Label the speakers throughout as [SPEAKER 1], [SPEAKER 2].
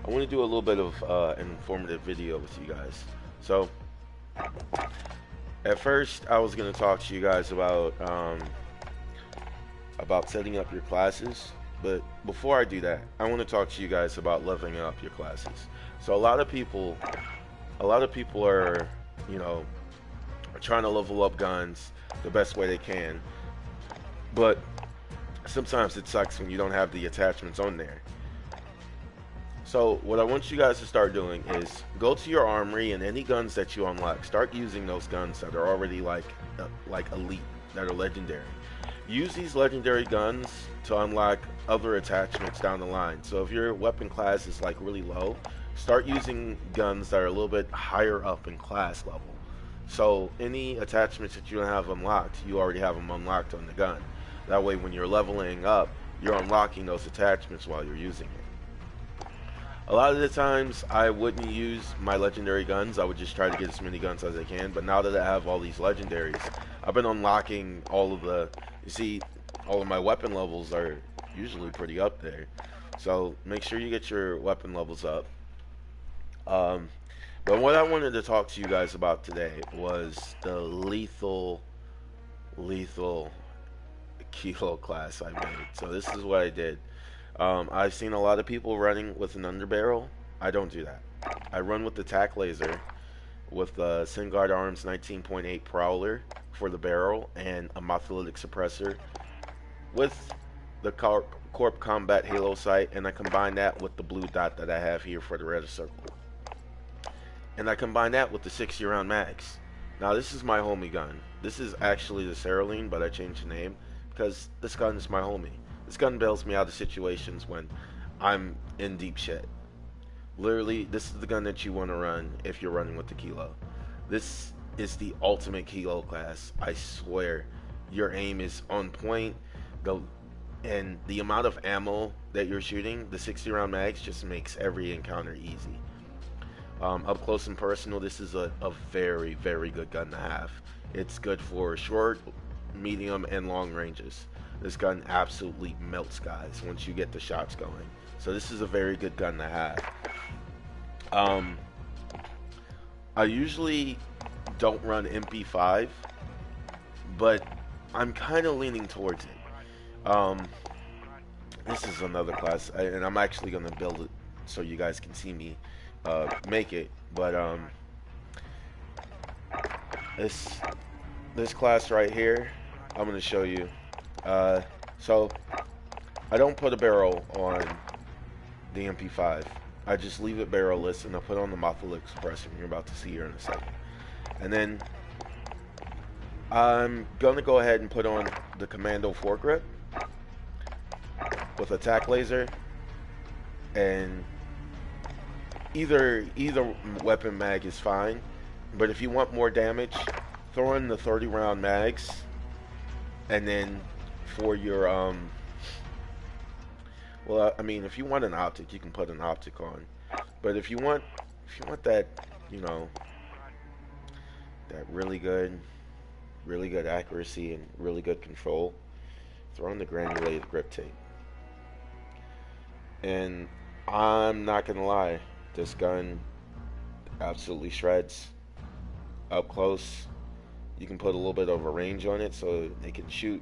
[SPEAKER 1] I want to do a little bit of an informative video with you guys. So, at first, I was going to talk to you guys about setting up your classes. But before I do that, I want to talk to you guys about leveling up your classes. So a lot of people are, you know, trying to level up guns the best way they can. But sometimes it sucks when you don't have the attachments on there. So what I want you guys to start doing is go to your armory, and any guns that you unlock, start using those guns that are already like elite, that are legendary. Use these legendary guns to unlock other attachments down the line. So if your weapon class is like really low, start using guns that are a little bit higher up in class level. So any attachments that you don't have unlocked, you already have them unlocked on the gun. That way when you're leveling up, you're unlocking those attachments while you're using it. A lot of the times I wouldn't use my legendary guns. I would just try to get as many guns as I can. But now that I have all these legendaries, I've been unlocking all of the, you see, all of my weapon levels are usually pretty up there. So make sure you get your weapon levels up. But what I wanted to talk to you guys about today was the lethal kilo class I made. So this is what I did. I've seen a lot of people running with an underbarrel. I don't do that. I run with the tac laser with the Syngard Arms 19.8 Prowler for the barrel and a monolithic suppressor with the Corp Combat Halo sight, and I combine that with the blue dot that I have here for the red circle. And I combine that with the 60 round mags. Now this is my homie gun. This is actually the Cerulean, but I changed the name because this gun is my homie. This gun bails me out of situations when I'm in deep shit. Literally, this is the gun that you want to run if you're running with the kilo. This is the ultimate kilo class. I swear, your aim is on point. And the amount of ammo that you're shooting, the 60 round mags, just makes every encounter easy. Up close and personal, this is a very, very good gun to have. It's good for short, medium, and long ranges. This gun absolutely melts guys once you get the shots going. So this is a very good gun to have. I usually don't run MP5, but I'm kind of leaning towards it. This is another class, and I'm actually going to build it so you guys can see me make it. But this class right here, I'm going to show you. So I don't put a barrel on the MP5. I just leave it barrelless, and I put on the monolithic suppressor you're about to see here in a second. And then I'm gonna go ahead and put on the Commando foregrip with a tac laser, and either weapon mag is fine, but if you want more damage, throw in the 30 round mags, and then for your well, I mean, if you want an optic, you can put an optic on, but if you want that, you know, that really good accuracy and really good control, throw in the granulated grip tape. And I'm not gonna lie, this gun absolutely shreds up close. You can put a little bit of a range on it so it can shoot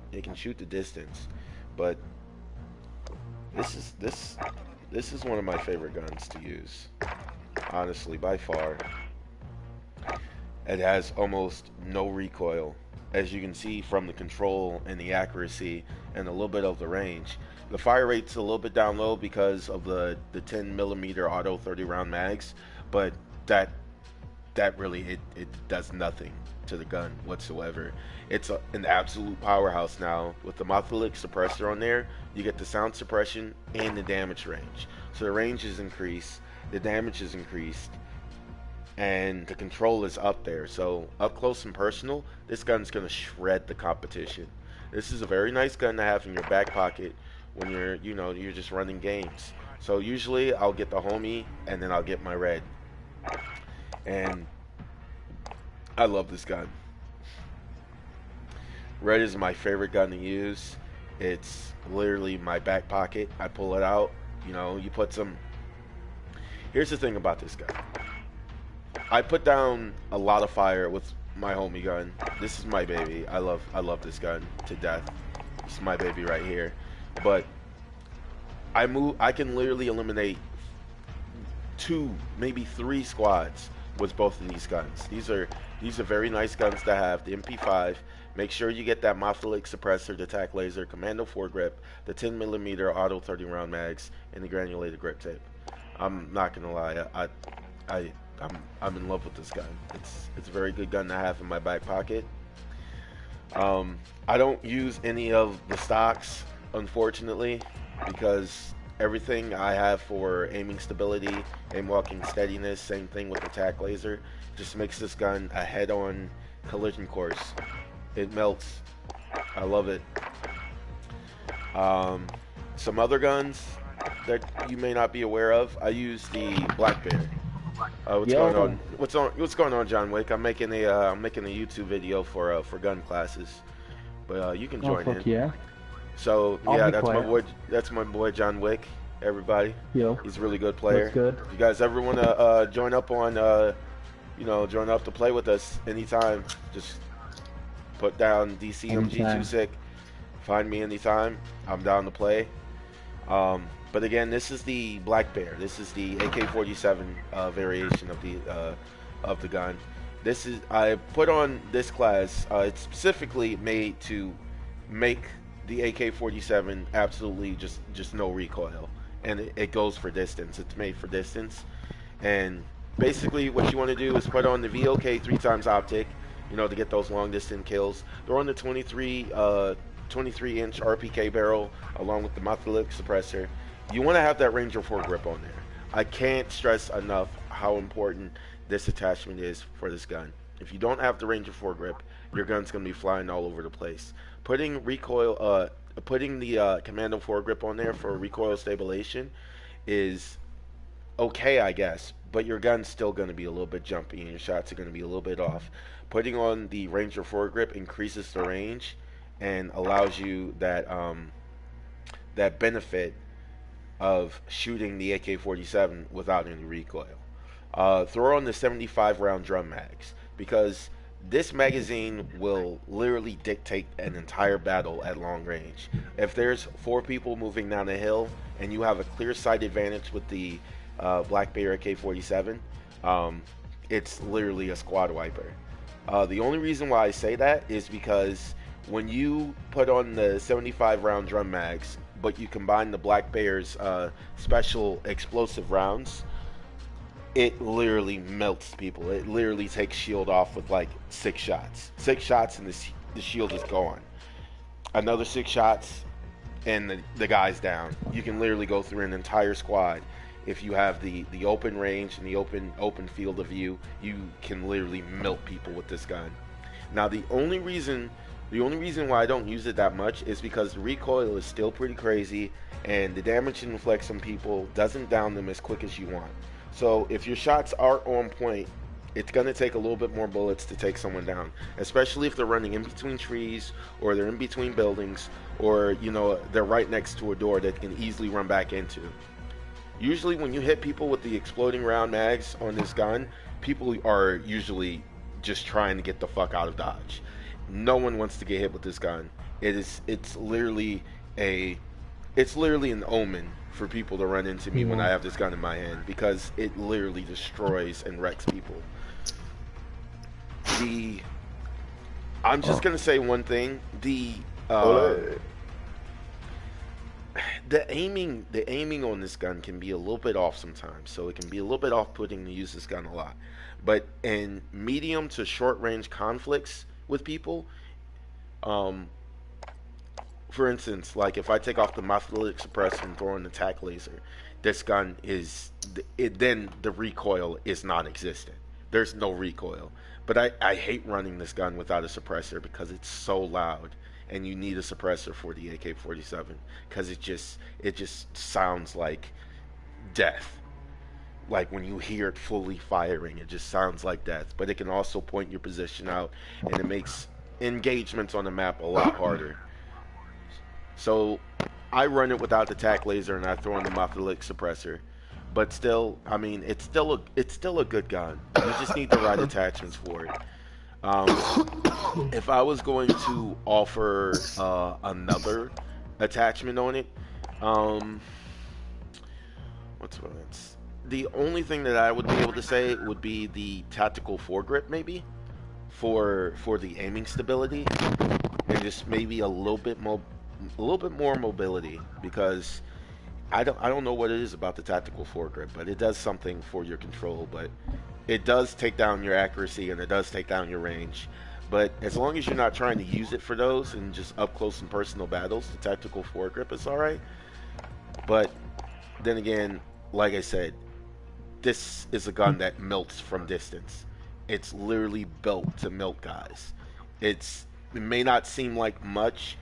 [SPEAKER 1] the distance. But this is one of my favorite guns to use, honestly, by far. It has almost no recoil, as you can see from the control and the accuracy and a little bit of the range. The fire rate's a little bit down low because of the 10mm auto 30 round mags, but that really it does nothing to the gun whatsoever. It's an absolute powerhouse now. With the monolithic suppressor on there, you get the sound suppression and the damage range. So the range is increased, the damage is increased, and the control is up there. So up close and personal, this gun's gonna shred the competition. This is a very nice gun to have in your back pocket when you're just running games. So usually I'll get the homie and then I'll get my red. And I love this gun. Red is my favorite gun to use. It's literally my back pocket. I pull it out, you put some Here's the thing about this gun. I put down a lot of fire with my homie gun. This is my baby. I love this gun to death. It's my baby right here. But I can literally eliminate 2, maybe 3 squads with both of these guns. These are very nice guns to have. The MP5. Make sure you get that monolithic suppressor, the tac laser, commando foregrip, the 10mm auto 30 round mags, and the granulated grip tape. I'm not gonna lie, I'm in love with this gun. It's a very good gun to have in my back pocket. I don't use any of the stocks, unfortunately, because everything I have for aiming stability, aim walking steadiness, same thing with the tac laser, just makes this gun a head-on collision course. It melts. I love it. Some other guns that you may not be aware of. I use the Black Bear. What's going on? What's going on, John Wick? I'm making a YouTube video for gun classes, but you can join in.
[SPEAKER 2] Yeah.
[SPEAKER 1] So yeah, that's my boy John Wick. Everybody.
[SPEAKER 2] Yo.
[SPEAKER 1] He's a really good player.
[SPEAKER 2] That's good.
[SPEAKER 1] If you guys ever want to join up on, join up to play with us anytime, just put down DCMG 2SiK. Find me anytime. I'm down to play. But again, this is the Black Bear. This is the AK-47 variation of the gun. I put on this class. It's specifically made to make the AK-47 absolutely just no recoil, and it goes for distance. It's made for distance, and basically what you want to do is put on the VOK 3x optic, to get those long distance kills. Throw on the 23-inch RPK barrel along with the monolithic suppressor. You want to have that Ranger foregrip on there. I can't stress enough how important this attachment is for this gun. If you don't have the Ranger foregrip, your gun's going to be flying all over the place. Putting the commando foregrip on there for recoil stabilization is okay, I guess, but your gun's still going to be a little bit jumpy and your shots are going to be a little bit off. Putting on the Ranger foregrip increases the range and allows you that benefit of shooting the AK-47 without any recoil. Throw on the 75 round drum mags, because this magazine will literally dictate an entire battle at long range. If there's 4 people moving down a hill and you have a clear sight advantage with the Black Bear AK-47, it's literally a squad wiper. The only reason why I say that is because when you put on the 75 round drum mags, but you combine the Black Bear's special explosive rounds, it literally melts people. It literally takes shield off with like 6 shots. 6 shots and the shield is gone. Another 6 shots and the guy's down. You can literally go through an entire squad. If you have the open range and the open field of view, you can literally melt people with this gun. Now the only reason why I don't use it that much is because the recoil is still pretty crazy and the damage it inflicts on people doesn't down them as quick as you want. So if your shots are on point, it's going to take a little bit more bullets to take someone down, especially if they're running in between trees or they're in between buildings, or they're right next to a door that can easily run back into. Usually when you hit people with the exploding round mags on this gun, people are usually just trying to get the fuck out of Dodge. No one wants to get hit with this gun. It's literally an omen for people to run into me when I have this gun in my hand, because it literally destroys and wrecks people. I'm just gonna say one thing. The aiming on this gun can be a little bit off sometimes, so it can be a little bit off-putting to use this gun a lot. But in medium to short range conflicts with people, for instance, like if I take off the monolithic suppressor and throw in the tac laser, this gun then the recoil is non-existent. There's no recoil. But I hate running this gun without a suppressor because it's so loud, and you need a suppressor for the AK-47 because it just sounds like death. Like when you hear it fully firing, it just sounds like death. But it can also point your position out, and it makes engagements on the map a lot harder. So I run it without the tac laser and I throw in the monolithic suppressor. but still, I mean, it's still a good gun. You just need the right attachments for it. If I was going to offer another attachment on it, um, what's the only thing that I would be able to say would be the tactical foregrip, maybe for the aiming stability, and just maybe a little bit more mobility, because I don't know what it is about the tactical foregrip, but it does something for your control. But it does take down your accuracy and it does take down your range. But as long as you're not trying to use it for those and just up close and personal battles, the tactical foregrip is all right. But then again, like I said, this is a gun that melts from distance. It's literally built to melt guys. It may not seem like much,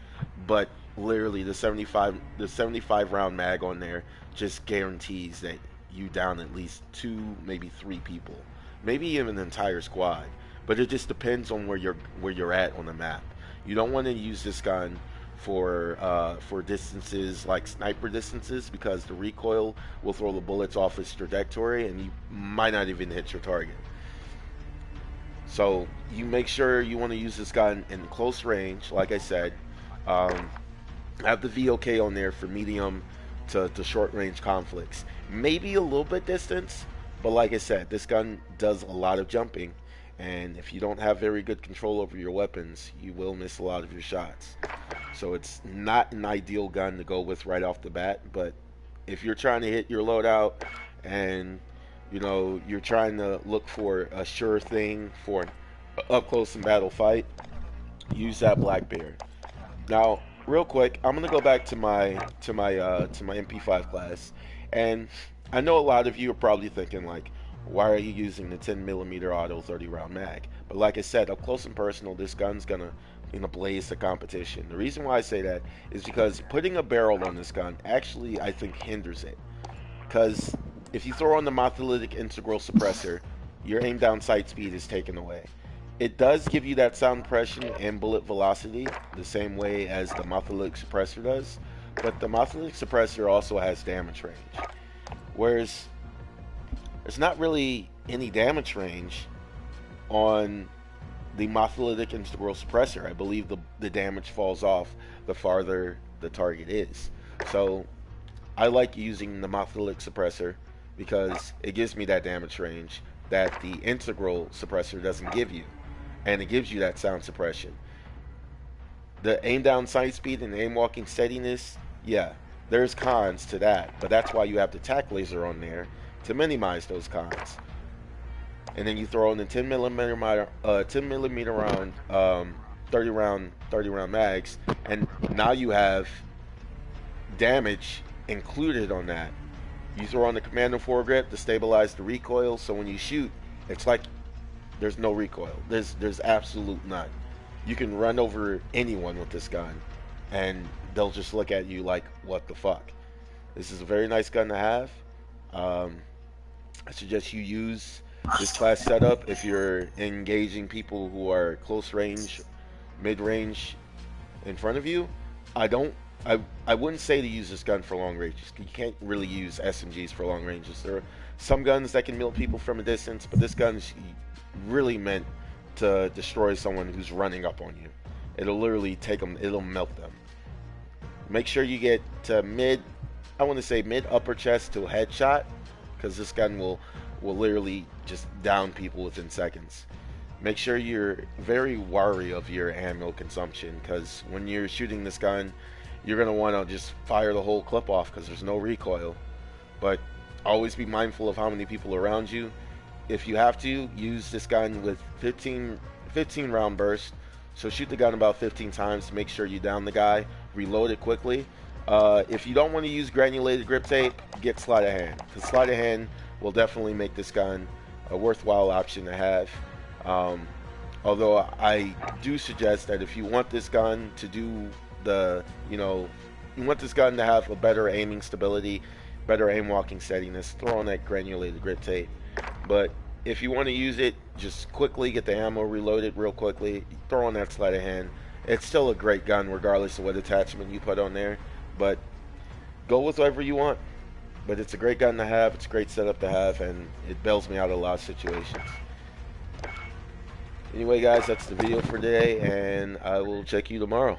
[SPEAKER 1] but literally the 75 round mag on there just guarantees that you down at least two, maybe three people, maybe even an entire squad. But it just depends on where you're at on the map. You don't want to use this gun for distances like sniper distances, because the recoil will throw the bullets off its trajectory and you might not even hit your target. So you make sure you want to use this gun in close range, like I said. Have the VOK on there for medium to short range conflicts. Maybe a little bit distance, but like I said, this gun does a lot of jumping, and if you don't have very good control over your weapons, you will miss a lot of your shots. So it's not an ideal gun to go with right off the bat, but if you're trying to hit your loadout and you're trying to look for a sure thing for an up close and battle fight, use that Blackbeard. Now, real quick, I'm gonna go back to my MP5 class, and I know a lot of you are probably thinking like, why are you using the 10mm auto 30 round mag? But like I said, up close and personal, this gun's gonna blaze the competition. The reason why I say that is because putting a barrel on this gun actually, I think, hinders it. Because if you throw on the monolithic integral suppressor, your aim down sight speed is taken away. It does give you that sound impression and bullet velocity the same way as the monolithic suppressor does, but the monolithic suppressor also has damage range. Whereas there's not really any damage range on the monolithic integral suppressor. I believe the damage falls off the farther the target is. So I like using the monolithic suppressor because it gives me that damage range that the integral suppressor doesn't give you, and it gives you that sound suppression. The aim down sight speed and aim walking steadiness, yeah, there's cons to that, but that's why you have the tac laser on there to minimize those cons. And then you throw in the 10mm round, 30 round mags, and now you have damage included on that. You throw on the commando foregrip to stabilize the recoil, so when you shoot, it's like there's no recoil. There's absolute none. You can run over anyone with this gun, and they'll just look at you like, what the fuck? This is a very nice gun to have. I suggest you use this class setup if you're engaging people who are close range, mid range in front of you. I wouldn't say to use this gun for long ranges. You can't really use SMGs for long ranges. There are some guns that can melt people from a distance, but this gun's really meant to destroy someone who's running up on you. It'll literally take them, it'll melt them. Make sure you get to mid upper chest to a headshot, because this gun will literally just down people within seconds. Make sure you're very wary of your ammo consumption, because when you're shooting this gun, you're going to want to just fire the whole clip off because there's no recoil. But always be mindful of how many people are around you. If you have to, use this gun with 15 round burst. So shoot the gun about 15 times to make sure you down the guy. Reload it quickly. If you don't want to use granulated grip tape, get sleight of hand, because sleight of hand will definitely make this gun a worthwhile option to have. Although I do suggest that if you want this gun to do you want this gun to have a better aiming stability, better aim walking steadiness, throw on that granulated grip tape. But if you want to use it, just quickly get the ammo reloaded real quickly, throw on that sleight of hand. It's still a great gun regardless of what attachment you put on there, but go with whatever you want. But it's a great gun to have. It's a great setup to have, and it bails me out of a lot of situations. Anyway, guys, that's the video for today, and I will check you tomorrow.